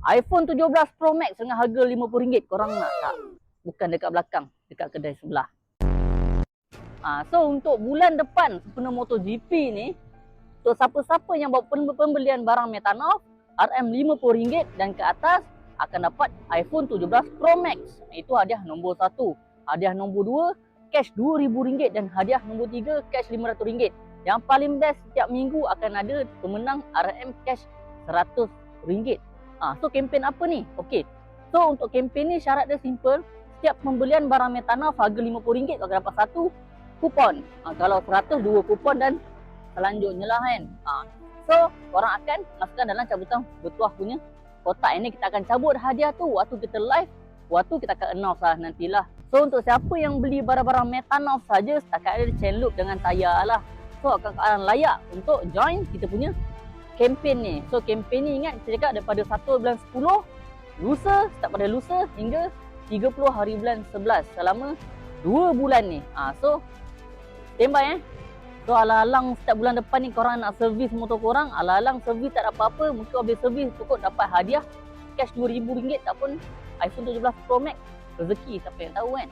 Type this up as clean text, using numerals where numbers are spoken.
iPhone 17 Pro Max dengan harga RM50. Korang nak tak? Bukan dekat belakang, dekat kedai sebelah. So untuk bulan depan sempena MotoGP ni, untuk siapa-siapa yang buat pembelian barang Metanov RM50 dan ke atas akan dapat iPhone 17 Pro Max. Itu hadiah nombor 1. Hadiah nombor 2, cash RM2,000 dan hadiah nombor 3, cash RM500. Yang paling best, setiap minggu akan ada pemenang RM cash RM100. So kempen apa ni? Okey. So untuk kempen ni syarat dia simple. Setiap pembelian barang Metanov harga RM50 akan dapat 1 kupon. Kalau 100, 2 kupon dan selanjutnya lah kan. So korang akan masukkan dalam cabutan bertuah punya kotak. Ini kita akan cabut hadiah tu waktu kita live. Waktu kita akan announce lah nantilah. So untuk siapa yang beli barang-barang Metanov saja, setakat ada chain loop dengan tayar lah. So akan layak untuk join kita punya kempen ni. So kempen ni ingat kita cakap daripada 1 bulan 10 lusa, start pada lusa hingga 30 hari bulan 11 selama 2 bulan ni. So standby So alang-alang setiap bulan depan ni korang nak servis motor korang, alang-alang servis tak ada apa-apa, mungkin habis servis cukup dapat hadiah cash RM2,000 ataupun iPhone 17 Pro Max. Rezeki siapa yang tahu kan.